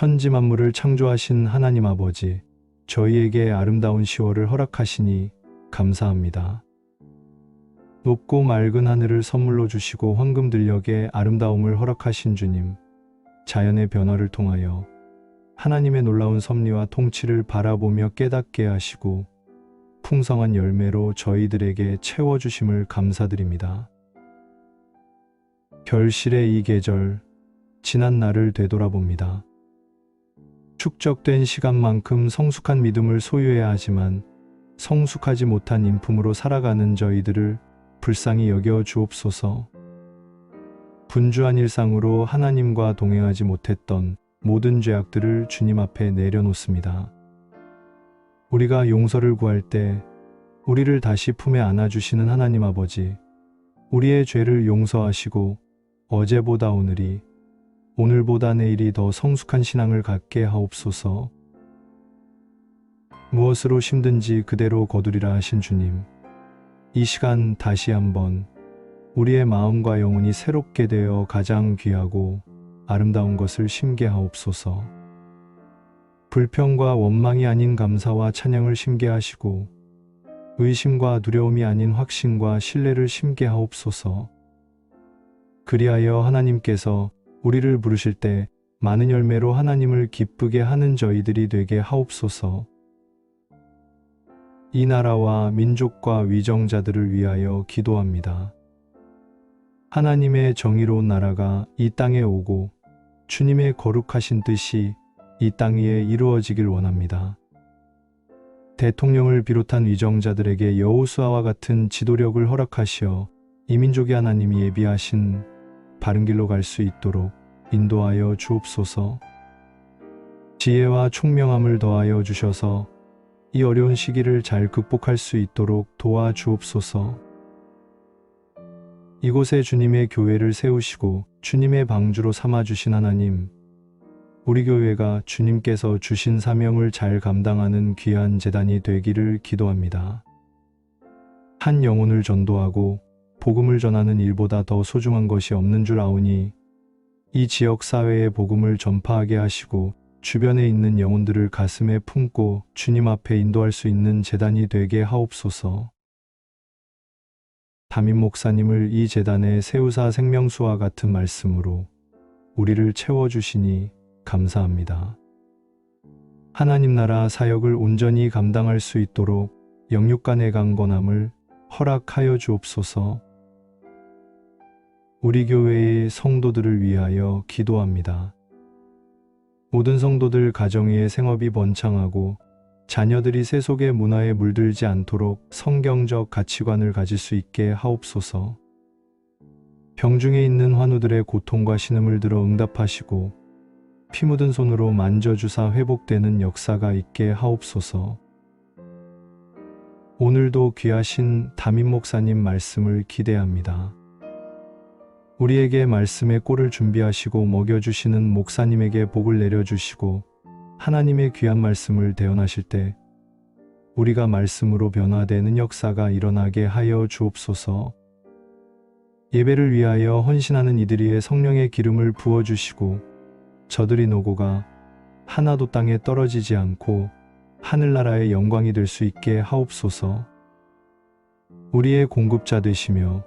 천지 만물을 창조하신 하나님 아버지, 저희에게 아름다운 10월을 허락하시니 감사합니다. 높고 맑은 하늘을 선물로 주시고 황금들녘의 아름다움을 허락하신 주님, 자연의 변화를 통하여 하나님의 놀라운 섭리와 통치를 바라보며 깨닫게 하시고 풍성한 열매로 저희들에게 채워주심을 감사드립니다. 결실의 이 계절, 지난 날을 되돌아봅니다. 축적된 시간만큼 성숙한 믿음을 소유해야 하지만 성숙하지 못한 인품으로 살아가는 저희들을 불쌍히 여겨 주옵소서. 분주한 일상으로 하나님과 동행하지 못했던 모든 죄악들을 주님 앞에 내려놓습니다. 우리가 용서를 구할 때 우리를 다시 품에 안아주시는 하나님 아버지, 우리의 죄를 용서하시고 어제보다 오늘이, 오늘보다 내일이 더 성숙한 신앙을 갖게 하옵소서. 무엇으로 힘든지 그대로 거두리라 하신 주님, 이 시간 다시 한번 우리의 마음과 영혼이 새롭게 되어 가장 귀하고 아름다운 것을 심게 하옵소서. 불평과 원망이 아닌 감사와 찬양을 심게 하시고 의심과 두려움이 아닌 확신과 신뢰를 심게 하옵소서. 그리하여 하나님께서 우리를 부르실 때 많은 열매로 하나님을 기쁘게 하는 저희들이 되게 하옵소서. 이 나라와 민족과 위정자들을 위하여 기도합니다. 하나님의 정의로운 나라가 이 땅에 오고 주님의 거룩하신 뜻이 이 땅 위에 이루어지길 원합니다. 대통령을 비롯한 위정자들에게 여호수아와 같은 지도력을 허락하시어 이 민족이 하나님이 예비하신 바른 길로 갈 수 있도록 인도하여 주옵소서. 지혜와 총명함을 더하여 주셔서 이 어려운 시기를 잘 극복할 수 있도록 도와주옵소서. 이곳에 주님의 교회를 세우시고 주님의 방주로 삼아주신 하나님, 우리 교회가 주님께서 주신 사명을 잘 감당하는 귀한 제단이 되기를 기도합니다. 한 영혼을 전도하고 복음을 전하는 일보다 더 소중한 것이 없는 줄 아오니 이 지역 사회에 복음을 전파하게 하시고 주변에 있는 영혼들을 가슴에 품고 주님 앞에 인도할 수 있는 제단이 되게 하옵소서. 담임 목사님을 이 제단에 세우사 생명수와 같은 말씀으로 우리를 채워주시니 감사합니다. 하나님 나라 사역을 온전히 감당할 수 있도록 영육 간의 강건함을 허락하여 주옵소서. 우리 교회의 성도들을 위하여 기도합니다. 모든 성도들 가정 위에 생업이 번창하고 자녀들이 세속의 문화에 물들지 않도록 성경적 가치관을 가질 수 있게 하옵소서. 병중에 있는 환우들의 고통과 신음을 들어 응답하시고 피 묻은 손으로 만져주사 회복되는 역사가 있게 하옵소서. 오늘도 귀하신 담임 목사님 말씀을 기대합니다. 우리에게 말씀의 꼴을 준비하시고 먹여주시는 목사님에게 복을 내려주시고 하나님의 귀한 말씀을 대언하실 때 우리가 말씀으로 변화되는 역사가 일어나게 하여 주옵소서. 예배를 위하여 헌신하는 이들이의 성령의 기름을 부어주시고 저들이 노고가 하나도 땅에 떨어지지 않고 하늘나라의 영광이 될 수 있게 하옵소서. 우리의 공급자 되시며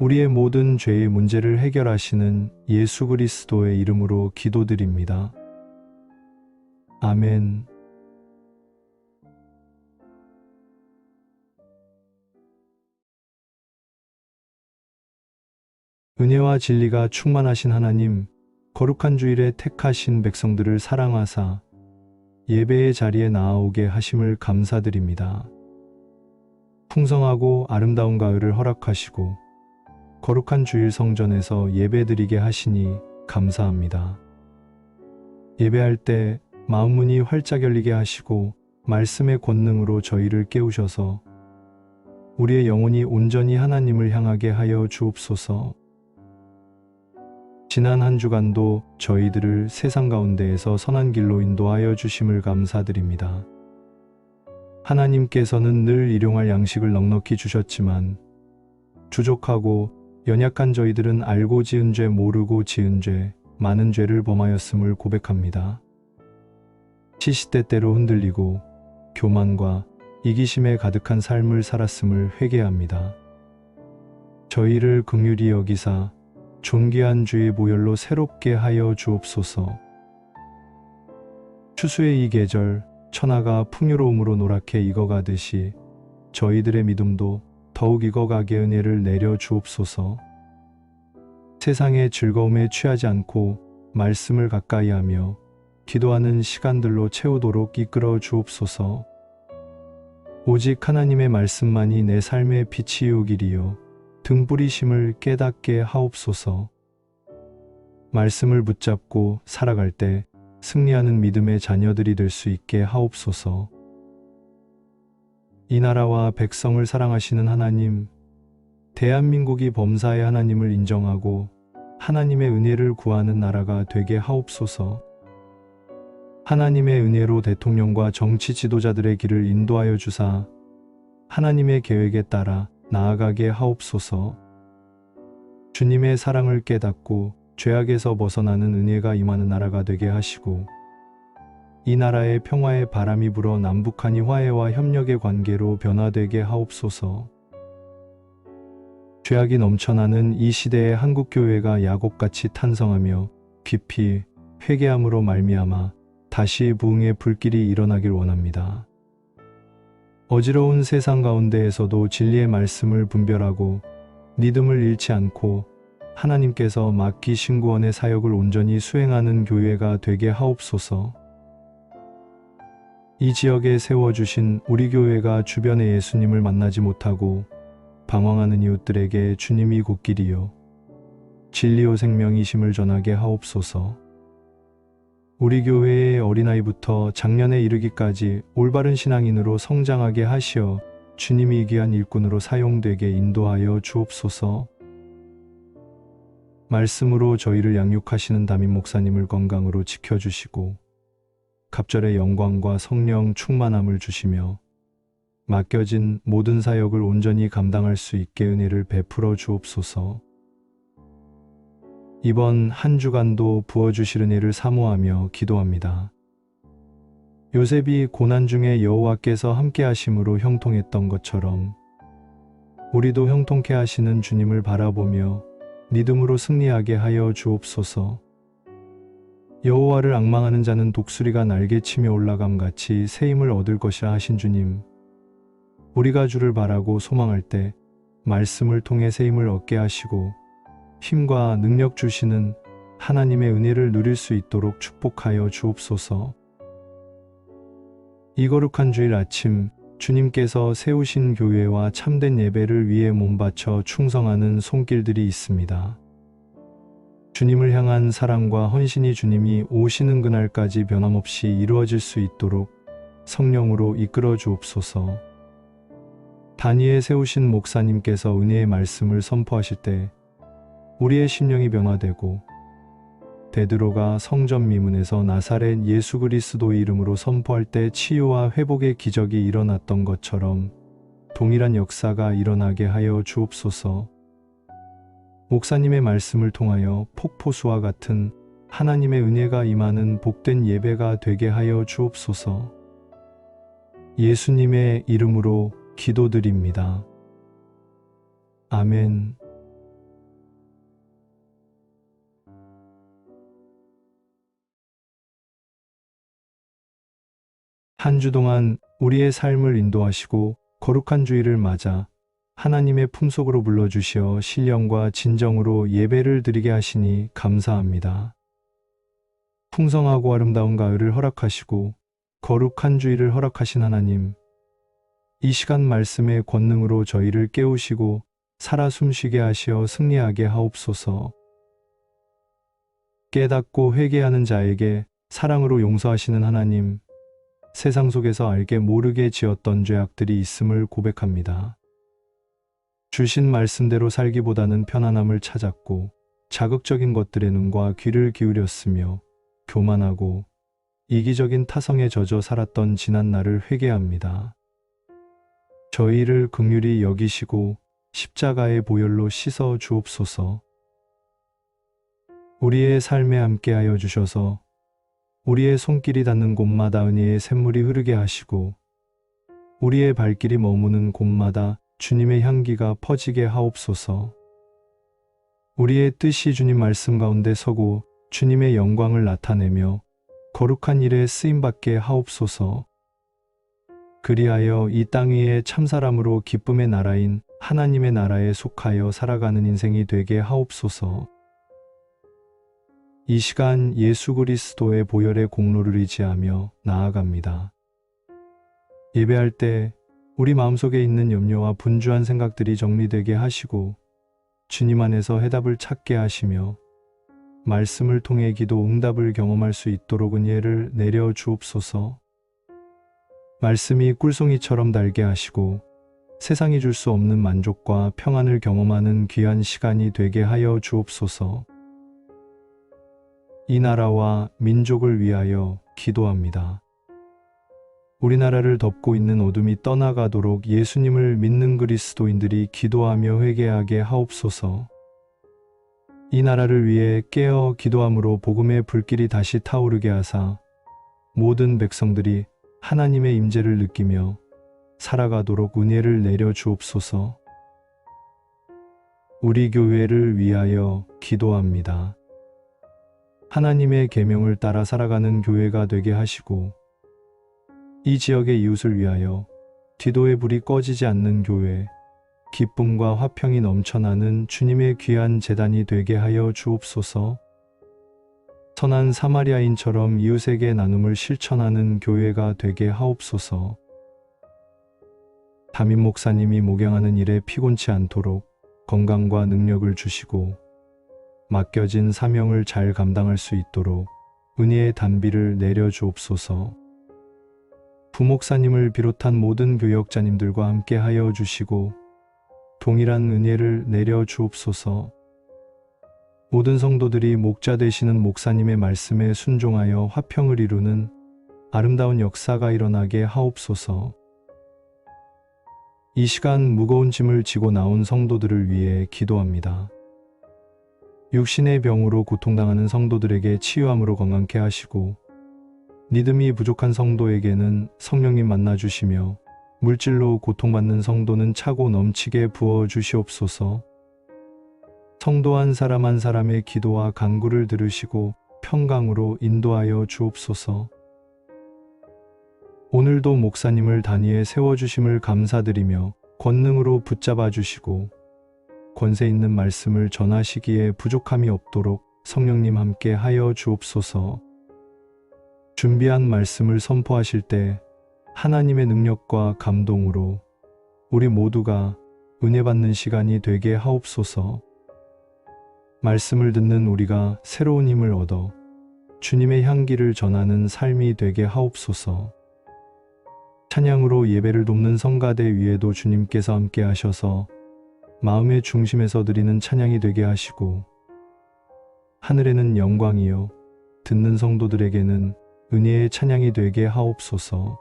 우리의 모든 죄의 문제를 해결하시는 예수 그리스도의 이름으로 기도드립니다. 아멘. 은혜와 진리가 충만하신 하나님, 거룩한 주일에 택하신 백성들을 사랑하사 예배의 자리에 나아오게 하심을 감사드립니다. 풍성하고 아름다운 가을을 허락하시고 거룩한 주일 성전에서 예배드리게 하시니 감사합니다. 예배할 때 마음문이 활짝 열리게 하시고 말씀의 권능으로 저희를 깨우셔서 우리의 영혼이 온전히 하나님을 향하게 하여 주옵소서. 지난 한 주간도 저희들을 세상 가운데에서 선한 길로 인도하여 주심을 감사드립니다. 하나님께서는 늘 일용할 양식을 넉넉히 주셨지만 부족하고 연약한 저희들은 알고 지은 죄 모르고 지은 죄 많은 죄를 범하였음을 고백합니다. 시시때때로 흔들리고 교만과 이기심에 가득한 삶을 살았음을 회개합니다. 저희를 긍휼히 여기사 존귀한 주의 보혈로 새롭게 하여 주옵소서. 추수의 이 계절 천하가 풍요로움으로 노랗게 익어가듯이 저희들의 믿음도 더욱 익어가게 은혜를 내려 주옵소서. 세상의 즐거움에 취하지 않고 말씀을 가까이 하며 기도하는 시간들로 채우도록 이끌어 주옵소서. 오직 하나님의 말씀만이 내 삶의 빛이요 길이요 등불이심을 깨닫게 하옵소서. 말씀을 붙잡고 살아갈 때 승리하는 믿음의 자녀들이 될 수 있게 하옵소서. 이 나라와 백성을 사랑하시는 하나님, 대한민국이 범사의 하나님을 인정하고 하나님의 은혜를 구하는 나라가 되게 하옵소서. 하나님의 은혜로 대통령과 정치 지도자들의 길을 인도하여 주사 하나님의 계획에 따라 나아가게 하옵소서. 주님의 사랑을 깨닫고 죄악에서 벗어나는 은혜가 임하는 나라가 되게 하시고 이 나라에 평화의 바람이 불어 남북한이 화해와 협력의 관계로 변화되게 하옵소서. 죄악이 넘쳐나는 이 시대에 한국교회가 야곱같이 탄성하며 깊이 회개함으로 말미암아 다시 부흥의 불길이 일어나길 원합니다. 어지러운 세상 가운데에서도 진리의 말씀을 분별하고 믿음을 잃지 않고 하나님께서 맡기신 구원의 사역을 온전히 수행하는 교회가 되게 하옵소서. 이 지역에 세워주신 우리 교회가 주변의 예수님을 만나지 못하고 방황하는 이웃들에게 주님이 곧 길이요 진리요 생명이심을 전하게 하옵소서. 우리 교회의 어린아이부터 장년에 이르기까지 올바른 신앙인으로 성장하게 하시어 주님이 귀한 일꾼으로 사용되게 인도하여 주옵소서. 말씀으로 저희를 양육하시는 담임 목사님을 건강으로 지켜주시고 갑절의 영광과 성령 충만함을 주시며 맡겨진 모든 사역을 온전히 감당할 수 있게 은혜를 베풀어 주옵소서. 이번 한 주간도 부어주실 은혜를 사모하며 기도합니다. 요셉이 고난 중에 여호와께서 함께 하심으로 형통했던 것처럼 우리도 형통케 하시는 주님을 바라보며 믿음으로 승리하게 하여 주옵소서. 여호와를 앙망하는 자는 독수리가 날개치며 올라감같이 새 힘을 얻을 것이라 하신 주님, 우리가 주를 바라고 소망할 때 말씀을 통해 새 힘을 얻게 하시고 힘과 능력 주시는 하나님의 은혜를 누릴 수 있도록 축복하여 주옵소서. 이 거룩한 주일 아침 주님께서 세우신 교회와 참된 예배를 위해 몸바쳐 충성하는 손길들이 있습니다. 주님을 향한 사랑과 헌신이 주님이 오시는 그날까지 변함없이 이루어질 수 있도록 성령으로 이끌어 주옵소서. 단위에 세우신 목사님께서 은혜의 말씀을 선포하실 때 우리의 심령이 변화되고 베드로가 성전 미문에서 나사렛 예수 그리스도의 이름으로 선포할 때 치유와 회복의 기적이 일어났던 것처럼 동일한 역사가 일어나게 하여 주옵소서. 목사님의 말씀을 통하여 폭포수와 같은 하나님의 은혜가 임하는 복된 예배가 되게 하여 주옵소서. 예수님의 이름으로 기도드립니다. 아멘. 한 주 동안 우리의 삶을 인도하시고 거룩한 주일을 맞아 하나님의 품속으로 불러주시어 신령과 진정으로 예배를 드리게 하시니 감사합니다. 풍성하고 아름다운 가을을 허락하시고 거룩한 주일을 허락하신 하나님, 이 시간 말씀의 권능으로 저희를 깨우시고 살아 숨쉬게 하시어 승리하게 하옵소서. 깨닫고 회개하는 자에게 사랑으로 용서하시는 하나님, 세상 속에서 알게 모르게 지었던 죄악들이 있음을 고백합니다. 주신 말씀대로 살기보다는 편안함을 찾았고 자극적인 것들의 눈과 귀를 기울였으며 교만하고 이기적인 타성에 젖어 살았던 지난 날을 회개합니다. 저희를 긍휼히 여기시고 십자가의 보혈로 씻어 주옵소서. 우리의 삶에 함께하여 주셔서 우리의 손길이 닿는 곳마다 은혜의 샘물이 흐르게 하시고 우리의 발길이 머무는 곳마다 주님의 향기가 퍼지게 하옵소서. 우리의 뜻이 주님 말씀 가운데 서고 주님의 영광을 나타내며 거룩한 일에 쓰임받게 하옵소서. 그리하여 이 땅 위에 참사람으로 기쁨의 나라인 하나님의 나라에 속하여 살아가는 인생이 되게 하옵소서. 이 시간 예수 그리스도의 보혈의 공로를 의지하며 나아갑니다. 예배할 때 우리 마음속에 있는 염려와 분주한 생각들이 정리되게 하시고 주님 안에서 해답을 찾게 하시며 말씀을 통해 기도 응답을 경험할 수 있도록 은혜를 내려 주옵소서. 말씀이 꿀송이처럼 달게 하시고 세상이 줄 수 없는 만족과 평안을 경험하는 귀한 시간이 되게 하여 주옵소서. 이 나라와 민족을 위하여 기도합니다. 우리나라를 덮고 있는 어둠이 떠나가도록 예수님을 믿는 그리스도인들이 기도하며 회개하게 하옵소서. 이 나라를 위해 깨어 기도함으로 복음의 불길이 다시 타오르게 하사 모든 백성들이 하나님의 임재를 느끼며 살아가도록 은혜를 내려 주옵소서. 우리 교회를 위하여 기도합니다. 하나님의 계명을 따라 살아가는 교회가 되게 하시고 이 지역의 이웃을 위하여 디도의 불이 꺼지지 않는 교회, 기쁨과 화평이 넘쳐나는 주님의 귀한 제단이 되게 하여 주옵소서. 선한 사마리아인처럼 이웃에게 나눔을 실천하는 교회가 되게 하옵소서. 담임 목사님이 목양하는 일에 피곤치 않도록 건강과 능력을 주시고 맡겨진 사명을 잘 감당할 수 있도록 은혜의 단비를 내려 주옵소서. 부목사님을 비롯한 모든 교역자님들과 함께 하여 주시고 동일한 은혜를 내려 주옵소서. 모든 성도들이 목자 되시는 목사님의 말씀에 순종하여 화평을 이루는 아름다운 역사가 일어나게 하옵소서. 이 시간 무거운 짐을 지고 나온 성도들을 위해 기도합니다. 육신의 병으로 고통당하는 성도들에게 치유함으로 건강케 하시고 믿음이 부족한 성도에게는 성령님 만나주시며 물질로 고통받는 성도는 차고 넘치게 부어주시옵소서. 성도 한 사람 한 사람의 기도와 간구를 들으시고 평강으로 인도하여 주옵소서. 오늘도 목사님을 단위에 세워주심을 감사드리며 권능으로 붙잡아 주시고 권세 있는 말씀을 전하시기에 부족함이 없도록 성령님 함께 하여 주옵소서. 준비한 말씀을 선포하실 때 하나님의 능력과 감동으로 우리 모두가 은혜 받는 시간이 되게 하옵소서. 말씀을 듣는 우리가 새로운 힘을 얻어 주님의 향기를 전하는 삶이 되게 하옵소서. 찬양으로 예배를 돕는 성가대 위에도 주님께서 함께 하셔서 마음의 중심에서 드리는 찬양이 되게 하시고 하늘에는 영광이요 듣는 성도들에게는 은혜의 찬양이 되게 하옵소서.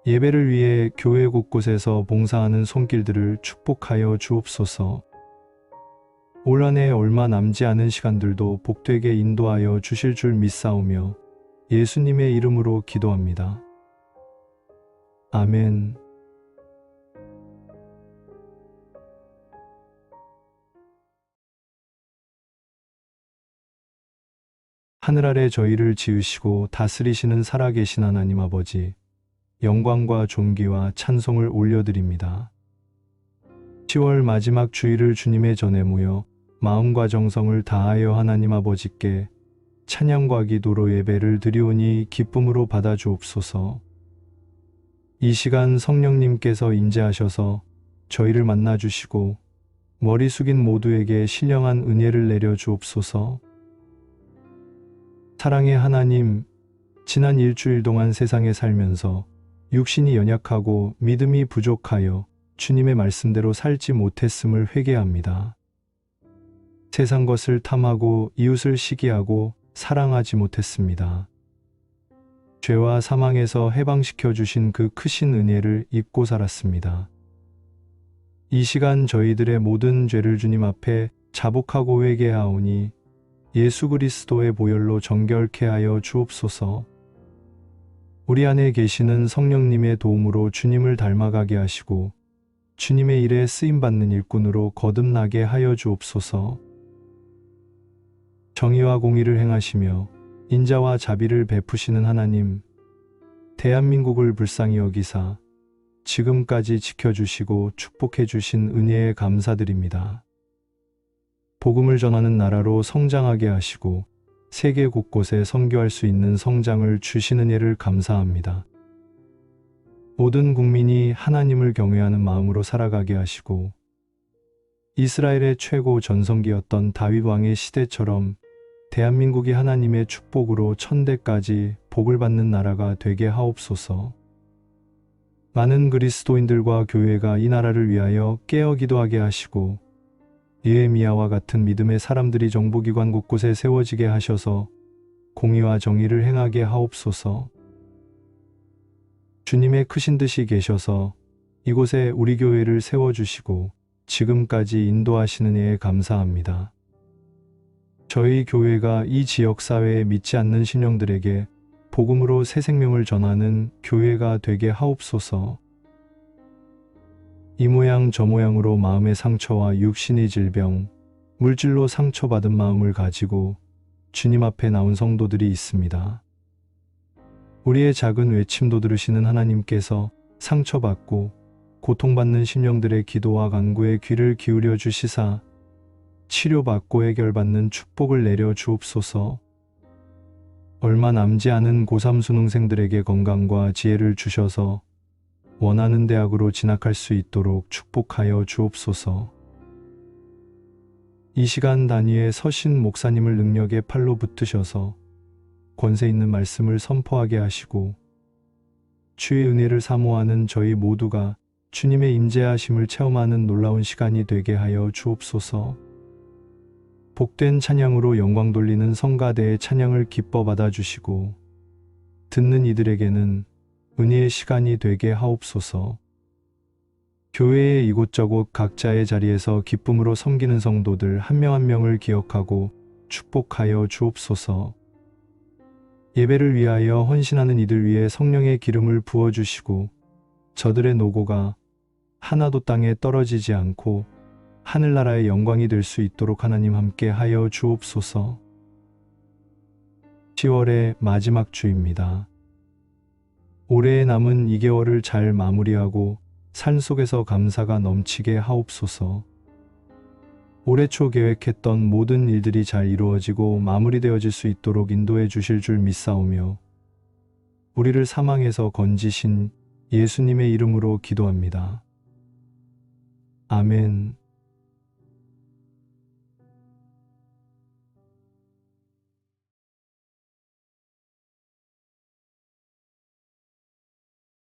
예배를 위해 교회 곳곳에서 봉사하는 손길들을 축복하여 주옵소서. 올 한 해 얼마 남지 않은 시간들도 복되게 인도하여 주실 줄 믿사오며 예수님의 이름으로 기도합니다. 아멘. 하늘 아래 저희를 지으시고 다스리시는 살아계신 하나님 아버지, 영광과 존귀와 찬송을 올려드립니다. 10월 마지막 주일을 주님의 전에 모여 마음과 정성을 다하여 하나님 아버지께 찬양과 기도로 예배를 드리오니 기쁨으로 받아주옵소서. 이 시간 성령님께서 임재하셔서 저희를 만나주시고 머리 숙인 모두에게 신령한 은혜를 내려 주옵소서. 사랑의 하나님, 지난 일주일 동안 세상에 살면서 육신이 연약하고 믿음이 부족하여 주님의 말씀대로 살지 못했음을 회개합니다. 세상 것을 탐하고 이웃을 시기하고 사랑하지 못했습니다. 죄와 사망에서 해방시켜 주신 그 크신 은혜를 잊고 살았습니다. 이 시간 저희들의 모든 죄를 주님 앞에 자복하고 회개하오니 예수 그리스도의 보혈로 정결케 하여 주옵소서. 우리 안에 계시는 성령님의 도움으로 주님을 닮아가게 하시고 주님의 일에 쓰임받는 일꾼으로 거듭나게 하여 주옵소서. 정의와 공의를 행하시며 인자와 자비를 베푸시는 하나님, 대한민국을 불쌍히 여기사 지금까지 지켜주시고 축복해 주신 은혜에 감사드립니다. 복음을 전하는 나라로 성장하게 하시고 세계 곳곳에 선교할 수 있는 성장을 주시는 예를 감사합니다. 모든 국민이 하나님을 경외하는 마음으로 살아가게 하시고 이스라엘의 최고 전성기였던 다윗 왕의 시대처럼 대한민국이 하나님의 축복으로 천대까지 복을 받는 나라가 되게 하옵소서. 많은 그리스도인들과 교회가 이 나라를 위하여 깨어 기도하게 하시고 느헤미야와 같은 믿음의 사람들이 정보기관 곳곳에 세워지게 하셔서 공의와 정의를 행하게 하옵소서. 주님의 크신 듯이 계셔서 이곳에 우리 교회를 세워주시고 지금까지 인도하시는 이에 감사합니다. 저희 교회가 이 지역사회에 믿지 않는 신령들에게 복음으로 새 생명을 전하는 교회가 되게 하옵소서. 이 모양 저 모양으로 마음의 상처와 육신의 질병, 물질로 상처받은 마음을 가지고 주님 앞에 나온 성도들이 있습니다. 우리의 작은 외침도 들으시는 하나님께서 상처받고 고통받는 심령들의 기도와 간구에 귀를 기울여 주시사 치료받고 해결받는 축복을 내려 주옵소서. 얼마 남지 않은 고3 수능생들에게 건강과 지혜를 주셔서 원하는 대학으로 진학할 수 있도록 축복하여 주옵소서. 이 시간 단위에 서신 목사님을 능력의 팔로 붙드셔서 권세 있는 말씀을 선포하게 하시고 주의 은혜를 사모하는 저희 모두가 주님의 임재하심을 체험하는 놀라운 시간이 되게 하여 주옵소서. 복된 찬양으로 영광 돌리는 성가대의 찬양을 기뻐 받아주시고 듣는 이들에게는 은혜의 시간이 되게 하옵소서. 교회의 이곳저곳 각자의 자리에서 기쁨으로 섬기는 성도들 한 명 한 명을 기억하고 축복하여 주옵소서. 예배를 위하여 헌신하는 이들 위에 성령의 기름을 부어주시고 저들의 노고가 하나도 땅에 떨어지지 않고 하늘나라의 영광이 될 수 있도록 하나님 함께 하여 주옵소서. 10월의 마지막 주입니다. 올해의 남은 2개월을 잘 마무리하고 삶 속에서 감사가 넘치게 하옵소서. 올해 초 계획했던 모든 일들이 잘 이루어지고 마무리되어질 수 있도록 인도해 주실 줄 믿사오며 우리를 사망에서 건지신 예수님의 이름으로 기도합니다. 아멘.